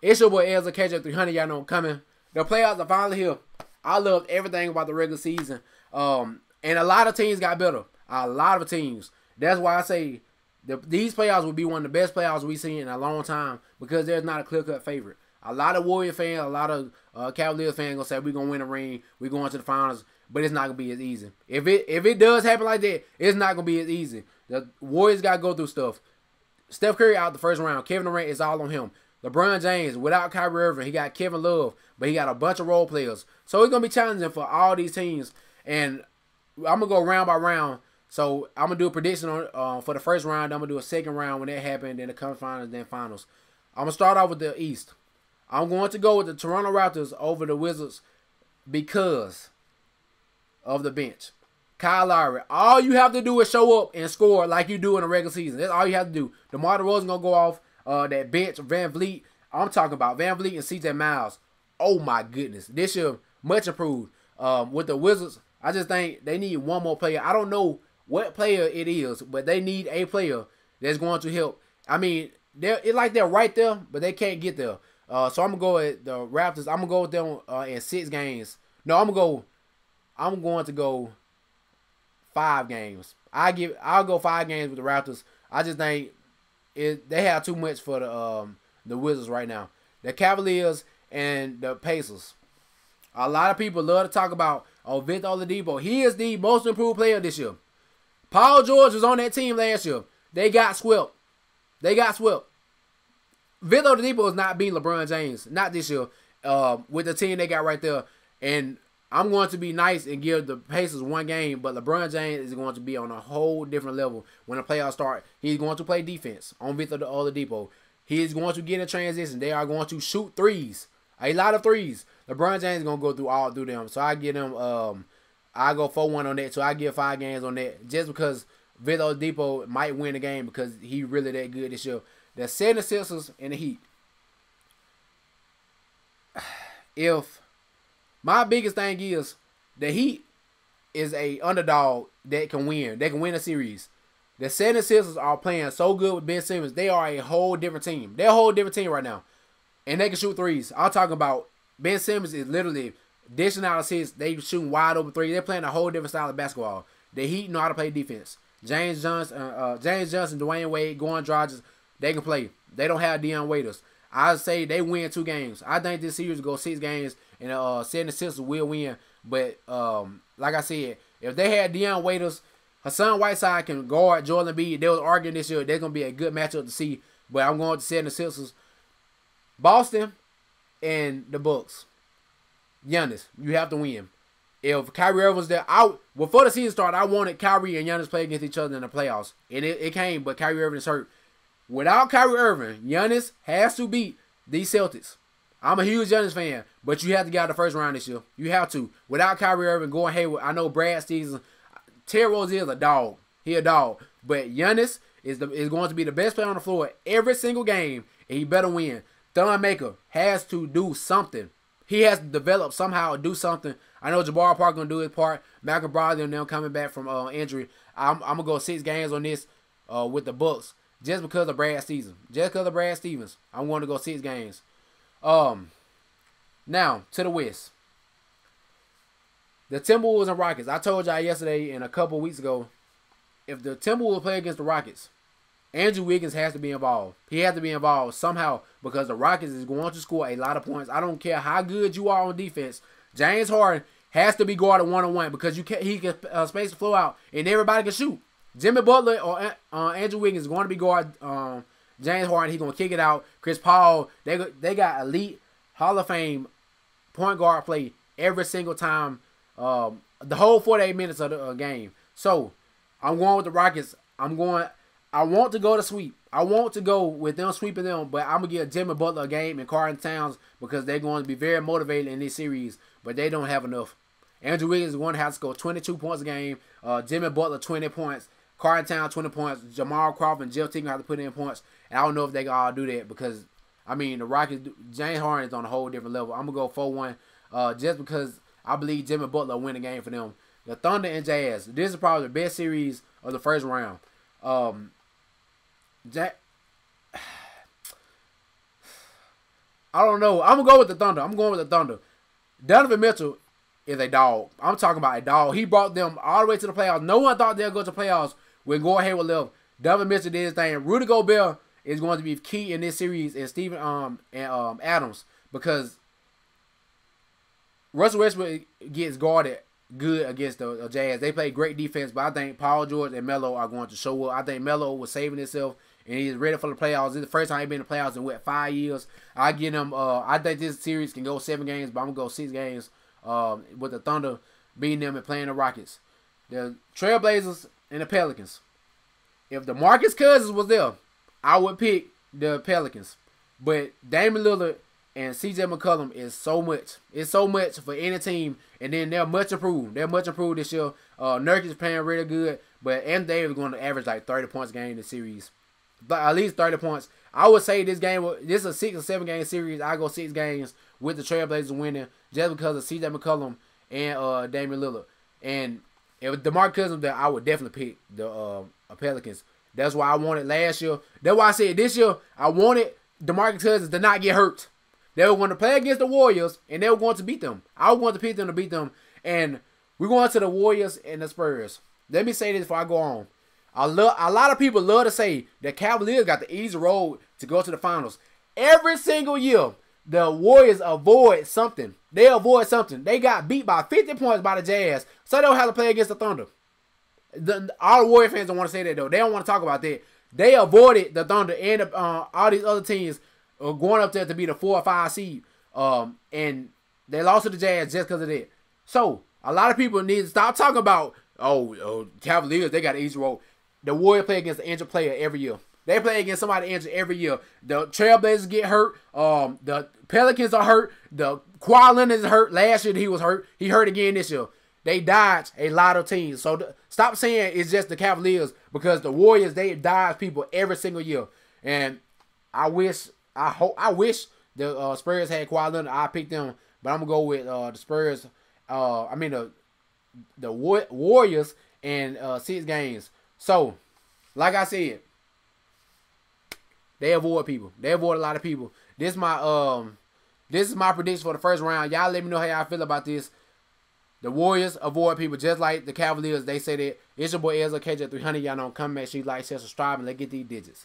It's your boy Ezra KJ300. Y'all know I'm coming. The playoffs are finally here. I loved everything about the regular season. And a lot of teams got better. A lot of teams. That's why I say these playoffs will be one of the best playoffs we've seen in a long time because there's not a clear-cut favorite. A lot of Warrior fans, a lot of Cavaliers fans gonna say we're gonna win a ring, we're going to the finals, but it's not gonna be as easy. If it does happen like that, it's not gonna be as easy. The Warriors gotta go through stuff. Steph Curry out the first round. Kevin Durant is all on him. LeBron James, without Kyrie Irving, he got Kevin Love, but he got a bunch of role players. So it's going to be challenging for all these teams. And I'm going to go round by round. So I'm going to do a prediction on for the first round. I'm going to do a second round when that happens, then the conference finals, then finals. I'm going to start off with the East. I'm going to go with the Toronto Raptors over the Wizards because of the bench. Kyle Lowry. All you have to do is show up and score like you do in the regular season. That's all you have to do. DeMar DeRozan going to go off. That bench, Van Vliet. I'm talking about Van Vliet and CJ Miles. Oh my goodness. This year, much improved. With the Wizards, I just think they need one more player. I don't know what player it is, but they need a player that's going to help. I mean, it's like they're right there, but they can't get there. So I'm going to go with the Raptors. I'm going to go with them in 6 games. No, I'm going to go 5 games. I'll go 5 games with the Raptors. I just think they have too much for the Wizards right now. The Cavaliers and the Pacers. A lot of people love to talk about Victor Oladipo. He is the most improved player this year. Paul George was on that team last year. They got swept. Victor Oladipo is not beating LeBron James. Not this year. With the team they got right there. And I'm going to be nice and give the Pacers 1 game, but LeBron James is going to be on a whole different level when the playoffs start. He's going to play defense on Victor Oladipo. He is going to get in transition. They are going to shoot threes, a lot of threes. LeBron James is going to go through them. So I give him, I go 4-1 on that. So I give 5 games on that just because Victor Oladipo might win the game because he really that good this year. The 76ers and the Heat. My biggest thing is the Heat is a underdog that can win. They can win a series. The 76ers are playing so good with Ben Simmons. They are a whole different team. They're a whole different team right now. And they can shoot threes. I'm talking about Ben Simmons is literally dishing out assists. They shooting wide open threes. They're playing a whole different style of basketball. The Heat know how to play defense. James Johnson, Dwayne Wade, Goran Dragic, they can play. They don't have Dion Waiters. I say they win 2 games. I think this series will go 6 games, and 76ers will win. But like I said, if they had Dion Waiters, Hassan Whiteside can guard Joel Embiid. They was arguing this year. They're going to be a good matchup to see. But I'm going to 76ers. Boston and the Bucks. Giannis, you have to win. If Kyrie Irving was there, before the season started, I wanted Kyrie and Giannis play against each other in the playoffs. And it came, but Kyrie Irving is hurt. Without Kyrie Irving, Giannis has to beat these Celtics. I'm a huge Giannis fan, but you have to get out of the first round this year. You have to. Without Kyrie Irving, Gordon Hayward, I know Brad Stevens, Terry Rozier is a dog. He a dog. But Giannis is going to be the best player on the floor every single game, and he better win. Thon Maker has to do something. He has to develop somehow, do something. I know Jabari Parker going to do his part. Malcolm Brogdon and them coming back from injury. I'm going to go 6 games on this with the Bucks. Just because of Brad Stevens. I'm going to go 6 games. Now, to the West. The Timberwolves and Rockets. I told y'all yesterday and a couple weeks ago, if the Timberwolves play against the Rockets, Andrew Wiggins has to be involved. He has to be involved somehow because the Rockets is going to score a lot of points. I don't care how good you are on defense. James Harden has to be guarded one-on-one because he can space the floor out and everybody can shoot. Jimmy Butler or Andrew Wiggins is going to be guard James Harden. He's going to kick it out. Chris Paul, they got elite Hall of Fame point guard play every single time, the whole 48 minutes of the game. So, I'm going with the Rockets. I want to go to sweep. I want to go with them sweeping them, but I'm going to give Jimmy Butler a game and Karl Towns because they're going to be very motivated in this series, but they don't have enough. Andrew Wiggins is going to have to score 22 points a game. Jimmy Butler, 20 points. Karl Towns, 20 points. Jamal Crawford and Jeff Teague have to put in points. And I don't know if they can all do that because, I mean, the Rockets, James Harden is on a whole different level. I'm going to go 4-1 just because I believe Jimmy Butler will win the game for them. The Thunder and Jazz. This is probably the best series of the first round. I don't know. I'm gonna go with the Thunder. I'm going with the Thunder. Donovan Mitchell is a dog. I'm talking about a dog. He brought them all the way to the playoffs. No one thought they'd go to the playoffs when Gordon Hayward left. Donovan Mitchell did his thing. Rudy Gobert is going to be key in this series, and Steven Adams, because Russell Westbrook gets guarded good against the Jazz. They play great defense, but I think Paul George and Melo are going to show up. I think Melo was saving himself, and he's ready for the playoffs. This is the first time he's been in the playoffs in 5 years. I give him. I think this series can go 7 games, but I'm gonna go 6 games. With the Thunder beating them and playing the Rockets, the Trailblazers and the Pelicans. If DeMarcus Cousins was there, I would pick the Pelicans. But Damian Lillard and CJ McCollum is so much. It's so much for any team. And then they're much improved. They're much improved this year. Nurkic is playing really good. But Anthony Davis is going to average like 30 points a game in the series. But at least 30 points. I would say this is a 6 or 7 game series. I go 6 games with the Trailblazers winning just because of CJ McCollum and Damian Lillard. And if DeMarcus Cousins there, I would definitely pick the Pelicans. That's why I wanted last year. That's why I said this year I wanted DeMarcus Cousins to not get hurt. They were going to play against the Warriors, and they were going to beat them. I was going to pick them to beat them. And we're going to the Warriors and the Spurs. Let me say this before I go on. A lot of people love to say that Cavaliers got the easy road to go to the finals. Every single year, the Warriors avoid something. They avoid something. They got beat by 50 points by the Jazz, so they don't have to play against the Thunder. All the Warrior fans don't want to say that, though. They don't want to talk about that. They avoided the Thunder and all these other teams going up there to be the 4 or 5 seed. And they lost to the Jazz just because of that. So, a lot of people need to stop talking about, Cavaliers, they got an easy road. The Warriors play against an injured player every year. They play against somebody injured every year. The Trailblazers get hurt. The Pelicans are hurt. The Kawhi Leonard is hurt. Last year he was hurt. He hurt again this year. They dodge a lot of teams. So stop saying it's just the Cavaliers, because the Warriors, they dodge people every single year. And I wish the Spurs had Kawhi Leonard. I picked them, but I'm gonna go with the Spurs. The Warriors and 6 games. So, like I said, they avoid people. They avoid a lot of people. This is my prediction for the first round. Y'all let me know how y'all feel about this. The Warriors avoid people just like the Cavaliers. They say that. It's your boy Ezra KJ300. Y'all know, come back, like, share, subscribe, and let's get these digits.